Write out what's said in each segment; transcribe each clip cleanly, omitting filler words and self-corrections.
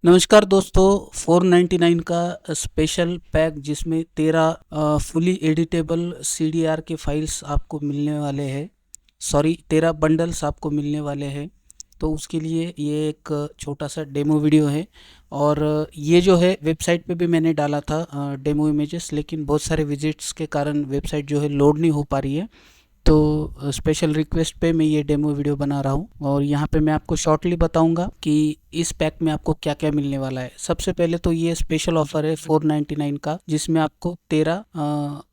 नमस्कार दोस्तों। 499 का स्पेशल पैक जिसमें 13 फुली एडिटेबल CDR के फाइल्स आपको मिलने वाले हैं। 13 बंडल्स आपको मिलने वाले हैं। तो उसके लिए ये एक छोटा सा डेमो वीडियो है और ये जो है वेबसाइट पे भी मैंने डाला था डेमो इमेजेस, लेकिन बहुत सारे विजिट्स के कारण वेबसाइट जो है लोड नहीं हो पा रही है। तो स्पेशल रिक्वेस्ट पे मैं ये डेमो वीडियो बना रहा हूँ और यहाँ पे मैं आपको शॉर्टली बताऊंगा कि इस पैक में आपको क्या क्या मिलने वाला है। सबसे पहले तो ये स्पेशल ऑफर है 499 का, जिसमें आपको 13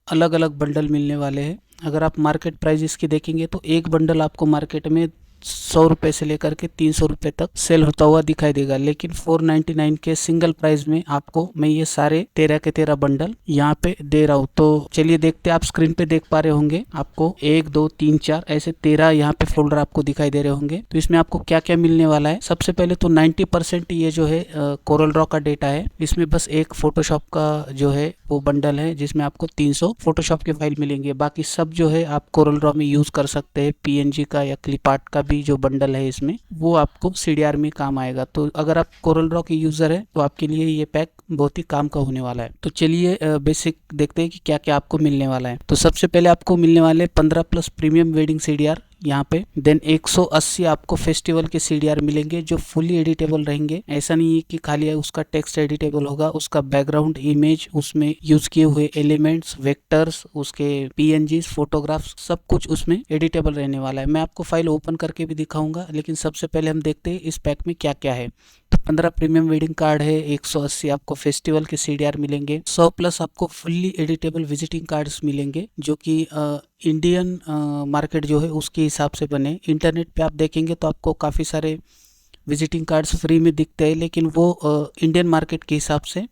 अलग अलग बंडल मिलने वाले हैं। अगर आप मार्केट प्राइस इसकी देखेंगे तो एक बंडल आपको मार्केट में 100 रुपये से लेकर के 300 रुपये तक सेल होता हुआ दिखाई देगा, लेकिन 499 के सिंगल प्राइस में आपको मैं ये सारे 13 के 13 बंडल यहाँ पे दे रहा हूँ। तो चलिए देखते हैं। आप स्क्रीन पे देख पा रहे होंगे, आपको 1 2 3 4 ऐसे 13 यहाँ पे फोल्डर आपको दिखाई दे रहे होंगे। तो इसमें आपको क्या क्या मिलने वाला है। सबसे पहले तो 90% ये जो है कोरल ड्रॉ का डेटा है। इसमें बस एक फोटोशॉप का जो है वो बंडल है जिसमें आपको 300 फोटोशॉप के फाइल मिलेंगे। बाकी सब जो है आप कोरल ड्रॉ में यूज कर सकते हैं। PNG का या क्लिपआर्ट का भी जो बंडल है इसमें वो आपको CDR में काम आएगा। तो अगर आप कोरल ड्रॉ के यूजर है तो आपके लिए ये पैक बहुत ही काम का होने वाला है। तो चलिए बेसिक देखते हैं कि क्या क्या आपको मिलने वाला है। तो सबसे पहले आपको मिलने वाले 15+ प्रीमियम वेडिंग CDR यहाँ पे। देन 180 आपको फेस्टिवल के CDR मिलेंगे जो फुली एडिटेबल रहेंगे। ऐसा नहीं है कि खाली उसका टेक्स्ट एडिटेबल होगा, उसका बैकग्राउंड इमेज, उसमें यूज किए हुए एलिमेंट्स, वेक्टर्स, उसके PNGs, फोटोग्राफ्स, सब कुछ उसमें एडिटेबल रहने वाला है। मैं आपको फाइल ओपन करके भी दिखाऊंगा, लेकिन सबसे पहले हम देखते हैं इस पैक में क्या क्या है। तो 15 प्रीमियम वेडिंग कार्ड है, 180 आपको फेस्टिवल के CDR मिलेंगे, 100+ आपको फुल्ली एडिटेबल विजिटिंग कार्ड्स मिलेंगे जो कि इंडियन मार्केट जो है उसके हिसाब से बने। इंटरनेट पे आप देखेंगे तो आपको काफ़ी सारे विजिटिंग कार्ड्स फ्री में दिखते हैं, लेकिन वो इंडियन मार्केट के हिसाब से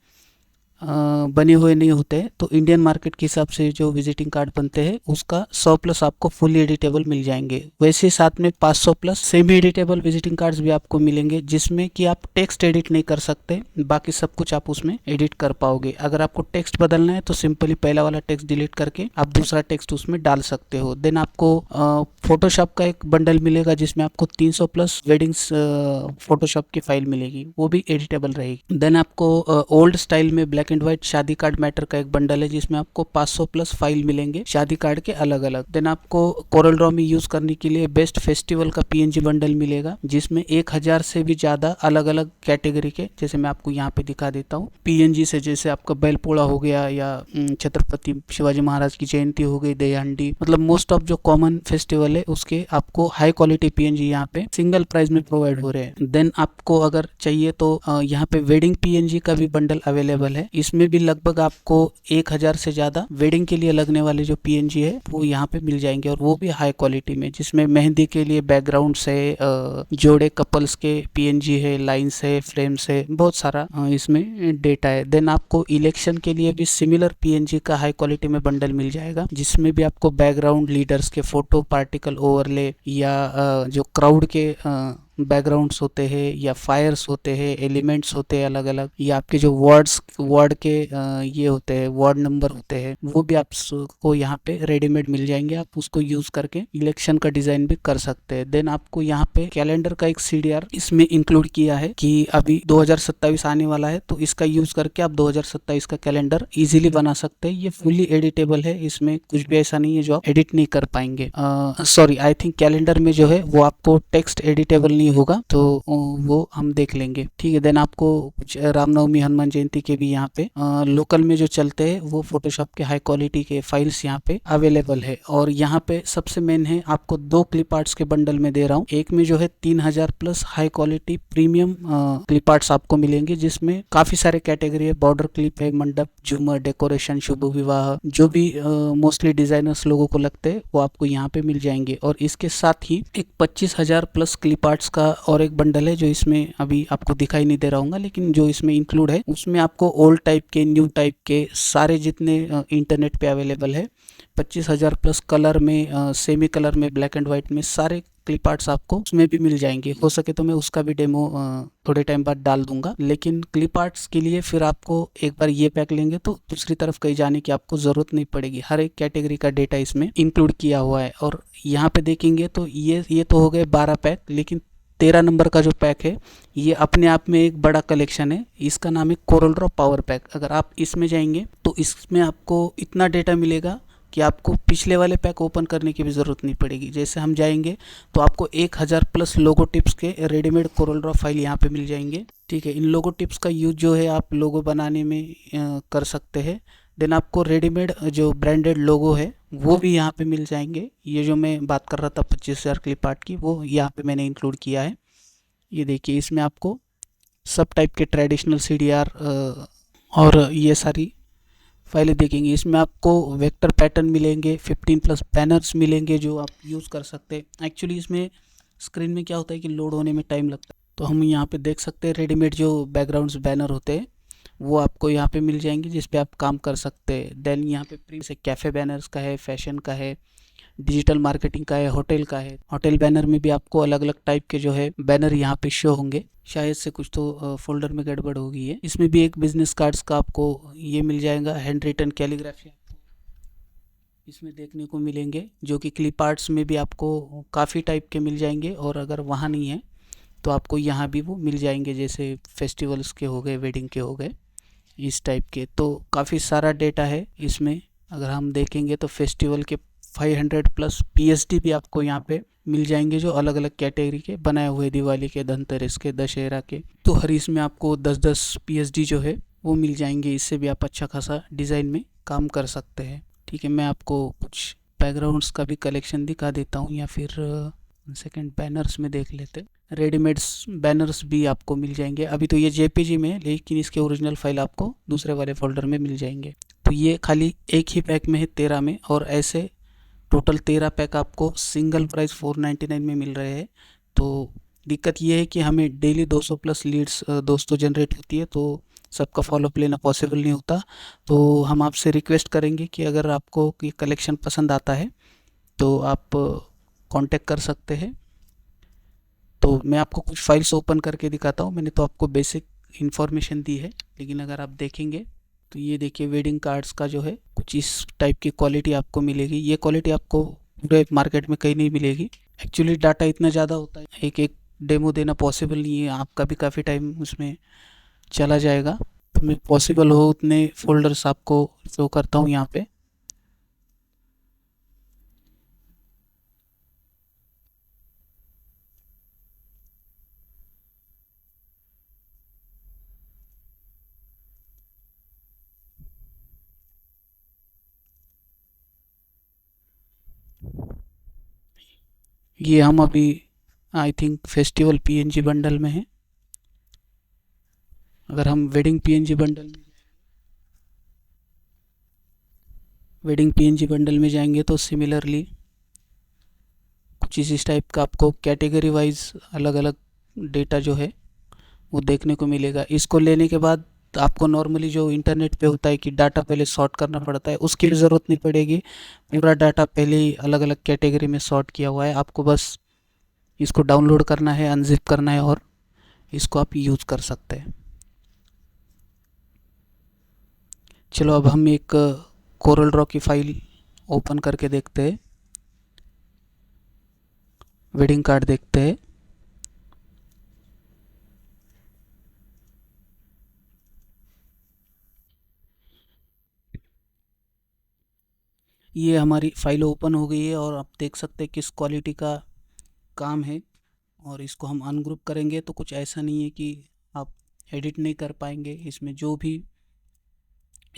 बने हुए नहीं होते। तो इंडियन मार्केट के हिसाब से जो विजिटिंग कार्ड बनते हैं उसका 100+ आपको फुली एडिटेबल मिल जाएंगे। वैसे साथ में 500+ सेमी एडिटेबल विजिटिंग कार्ड्स भी आपको मिलेंगे जिसमें कि आप टेक्स्ट एडिट नहीं कर सकते, बाकी सब कुछ आप उसमें एडिट कर पाओगे। अगर आपको टेक्स्ट बदलना है तो सिंपली पहला वाला टेक्स्ट डिलीट करके आप दूसरा टेक्स्ट उसमें डाल सकते हो। देन आपको फोटोशॉप का एक बंडल मिलेगा जिसमें आपको 300+ वेडिंग्स फोटोशॉप की फाइल मिलेगी, वो भी एडिटेबल रहेगी। देन आपको ओल्ड स्टाइल में ब्लैक एंड व्हाइट शादी कार्ड मैटर का एक बंडल है जिसमें आपको 500+ फाइल मिलेंगे शादी कार्ड के अलग अलग। देन आपको कोरल ड्रॉ में यूज करने के लिए बेस्ट फेस्टिवल का PNG बंडल मिलेगा जिसमें 1000 से भी ज्यादा अलग अलग कैटेगरी के, जैसे मैं आपको यहाँ पे दिखा देता हूँ, PNG से जैसे आपका बैलपोड़ा हो गया या छत्रपति शिवाजी महाराज की जयंती हो गई, दहीहंडी, मतलब मोस्ट ऑफ जो कॉमन फेस्टिवल है उसके आपको हाई क्वालिटी PNG यहाँ पे सिंगल प्राइस में प्रोवाइड हो रहे हैं। देन आपको अगर चाहिए तो यहाँ पे वेडिंग PNG का भी बंडल अवेलेबल है। इसमें भी लगभग आपको 1000 से ज्यादा वेडिंग के लिए लगने वाले जो PNG है वो यहाँ पे मिल जाएंगे और वो भी हाई क्वालिटी में, जिसमें मेहंदी के लिए बैकग्राउंड्स है, जोड़े कपल्स के PNG है, लाइन्स है, फ्रेम्स है, बहुत सारा इसमें डेटा है। देन आपको इलेक्शन के लिए भी सिमिलर PNG का हाई क्वालिटी में बंडल मिल जाएगा जिसमें भी आपको बैकग्राउंड लीडर्स के फोटो, पार्टिकल ओवरले या जो क्राउड के बैकग्राउंड्स होते हैं या फायर्स होते हैं, एलिमेंट्स होते हैं अलग अलग, या आपके जो वर्ड के ये होते हैं, वर्ड नंबर होते हैं, वो भी आपको यहाँ पे रेडीमेड मिल जाएंगे। आप उसको यूज करके इलेक्शन का डिजाइन भी कर सकते हैं। देन आपको यहाँ पे कैलेंडर का एक CDR इसमें इंक्लूड किया है कि अभी 2027 आने वाला है, तो इसका यूज करके आप 2027 का कैलेंडर इजीली बना सकते हैं। ये फुली एडिटेबल है, इसमें कुछ भी ऐसा नहीं है जो आप एडिट नहीं कर पाएंगे। आई थिंक कैलेंडर में जो है वो आपको टेक्स्ट एडिटेबल नहीं होगा, तो वो हम देख लेंगे, ठीक है। देन आपको कुछ रामनवमी, हनुमान जयंती के भी यहाँ पे लोकल में जो चलते हैं वो फोटोशॉप के हाई क्वालिटी के फाइल्स यहाँ पे अवेलेबल है। और यहाँ पे सबसे मेन है, आपको 2 क्लिप आर्ट्स के बंडल में दे रहा हूँ। एक में जो है 3000+ high quality premium clip arts आपको मिलेंगे जिसमें काफी सारे कैटेगरी है, बॉर्डर क्लिप है, मंडप, झूमर, डेकोरेशन, शुभ विवाह, जो भी मोस्टली डिजाइनर्स लोगों को लगते हैं वो आपको यहाँ पे मिल जाएंगे। और इसके साथ ही एक 25,000+ क्लिप आर्ट्स का और एक बंडल है जो इसमें अभी आपको दिखाई नहीं दे रहा होगा, लेकिन जो इसमें इंक्लूड है उसमें आपको ओल्ड टाइप के, न्यू टाइप के सारे जितने इंटरनेट पे अवेलेबल है 25,000+ कलर में, सेमी कलर में, ब्लैक एंड व्हाइट में सारे क्लिप आर्ट्स आपको उसमें भी मिल जाएंगे। हो सके तो मैं उसका भी डेमो थोड़े टाइम बाद डाल दूंगा, लेकिन क्लिप आर्ट्स के लिए फिर आपको एक बार ये पैक लेंगे तो दूसरी तरफ कहीं जाने की आपको जरूरत नहीं पड़ेगी। हर एक कैटेगरी का डेटा इसमें इंक्लूड किया हुआ है। और यहाँ पे देखेंगे तो ये तो हो गए 12 पैक, लेकिन 13 नंबर का जो पैक है ये अपने आप में एक बड़ा कलेक्शन है। इसका नाम है कोरल ड्रॉ पावर पैक। अगर आप इसमें जाएंगे तो इसमें आपको इतना डेटा मिलेगा कि आपको पिछले वाले पैक ओपन करने की भी ज़रूरत नहीं पड़ेगी। जैसे हम जाएंगे तो आपको 1000 प्लस लोगो टिप्स के रेडीमेड कोरल ड्रॉ फाइल यहाँ पे मिल जाएंगे। ठीक है, इन लोगो टिप्स का यूज जो है आप लोगो बनाने में कर सकते हैं। देन आपको रेडीमेड जो ब्रांडेड लोगो है वो भी यहाँ पे मिल जाएंगे। ये जो मैं बात कर रहा था 25,000 क्लिप आर्ट की, वो यहाँ पे मैंने इंक्लूड किया है। ये देखिए, इसमें आपको सब टाइप के ट्रेडिशनल CDR और ये सारी फाइलें देखेंगे। इसमें आपको वेक्टर पैटर्न मिलेंगे, 15 प्लस बैनर्स मिलेंगे जो आप यूज़ कर सकते हैं। एक्चुअली इसमें स्क्रीन में क्या होता है कि लोड होने में टाइम लगता है, तो हम यहाँ पे देख सकते हैं रेडीमेड जो बैकग्राउंड्स बैनर होते हैं वो आपको यहाँ पे मिल जाएंगे जिस पे आप काम कर सकते हैं। देन यहाँ पे प्री से कैफ़े बैनर्स का है, फैशन का है, डिजिटल मार्केटिंग का है, होटल का है। होटल बैनर में भी आपको अलग अलग टाइप के जो है बैनर यहाँ पे शो होंगे। शायद से कुछ तो फोल्डर में गड़बड़ हो गई है। इसमें भी एक बिजनेस कार्ड्स का आपको ये मिल जाएगा, हैंड रिटन कैलीग्राफी इसमें देखने को मिलेंगे, जो कि क्लिप आर्ट्स में भी आपको काफ़ी टाइप के मिल जाएंगे। और अगर वहाँ नहीं है तो आपको यहाँ भी वो मिल जाएंगे, जैसे फेस्टिवल्स के हो गए, वेडिंग के हो गए, इस टाइप के। तो काफ़ी सारा डेटा है इसमें। अगर हम देखेंगे तो फेस्टिवल के 500 प्लस PSD भी आपको यहाँ पे मिल जाएंगे, जो अलग अलग कैटेगरी के बनाए हुए, दिवाली के, धनतेरस के, दशहरा के। तो हर इसमें आपको 10-10 PSD जो है वो मिल जाएंगे। इससे भी आप अच्छा खासा डिज़ाइन में काम कर सकते हैं। ठीक है, मैं आपको कुछ बैकग्राउंड्स का भी कलेक्शन दिखा देता हूँ, या फिर सेकंड बैनर्स में देख लेते हैं। रेडीमेड्स बैनर्स भी आपको मिल जाएंगे। अभी तो ये JPG में है, लेकिन इसके ओरिजिनल फाइल आपको दूसरे वाले फोल्डर में मिल जाएंगे। तो ये खाली एक ही पैक में है 13 में, और ऐसे टोटल 13 पैक आपको सिंगल प्राइस 499 में मिल रहे हैं। तो दिक्कत ये है कि हमें डेली 200 प्लस लीड्स दोस्तों जनरेट होती है, तो सबका फॉलोअप लेना पॉसिबल नहीं होता। तो हम आपसे रिक्वेस्ट करेंगे कि अगर आपको ये कलेक्शन पसंद आता है तो आप कांटेक्ट कर सकते हैं। तो मैं आपको कुछ फाइल्स ओपन करके दिखाता हूँ। मैंने तो आपको बेसिक इन्फॉर्मेशन दी है, लेकिन अगर आप देखेंगे तो ये देखिए, वेडिंग कार्ड्स का जो है कुछ इस टाइप की क्वालिटी आपको मिलेगी। ये क्वालिटी आपको पूरे मार्केट में कहीं नहीं मिलेगी। एक्चुअली डाटा इतना ज़्यादा होता है, एक एक डेमो देना पॉसिबल नहीं है, आपका भी काफ़ी टाइम उसमें चला जाएगा। तो मैं पॉसिबल हो उतने फोल्डर्स आपको शो करता हूँ यहाँ पे। ये हम अभी I think festival PNG bundle में है। अगर हम वेडिंग PNG बंडल में जाएंगे तो सिमिलरली कुछ इस टाइप का आपको कैटेगरी वाइज अलग अलग डेटा जो है वो देखने को मिलेगा। इसको लेने के बाद आपको नॉर्मली जो इंटरनेट पे होता है कि डाटा पहले सॉर्ट करना पड़ता है, उसकी भी ज़रूरत नहीं पड़ेगी। पूरा डाटा पहले ही अलग अलग कैटेगरी में सॉर्ट किया हुआ है। आपको बस इसको डाउनलोड करना है, अनजिप करना है, और इसको आप यूज़ कर सकते हैं। चलो अब हम एक कोरल ड्रॉ की फाइल ओपन करके देखते हैं, वेडिंग कार्ड देखते हैं। ये हमारी फाइल ओपन हो गई है और आप देख सकते हैं किस क्वालिटी का काम है। और इसको हम अनग्रुप करेंगे तो कुछ ऐसा नहीं है कि आप एडिट नहीं कर पाएंगे। इसमें जो भी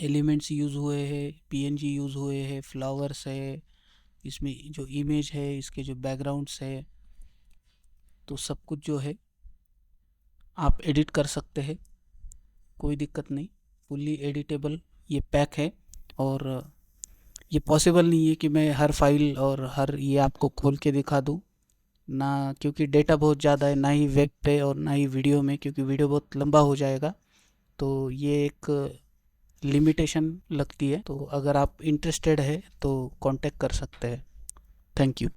एलिमेंट्स यूज़ हुए हैं, PNG यूज़ हुए हैं, फ्लावर्स है, इसमें जो इमेज है, इसके जो बैकग्राउंड्स है, तो सब कुछ जो है आप एडिट कर सकते हैं, कोई दिक्कत नहीं। फुल्ली एडिटेबल ये पैक है। और ये पॉसिबल नहीं है कि मैं हर फाइल और हर ये आपको खोल के दिखा दूँ ना, क्योंकि डेटा बहुत ज़्यादा है, ना ही वेब पे और ना ही वीडियो में, क्योंकि वीडियो बहुत लंबा हो जाएगा। तो ये एक लिमिटेशन लगती है। तो अगर आप इंटरेस्टेड है तो कांटेक्ट कर सकते हैं। Thank you.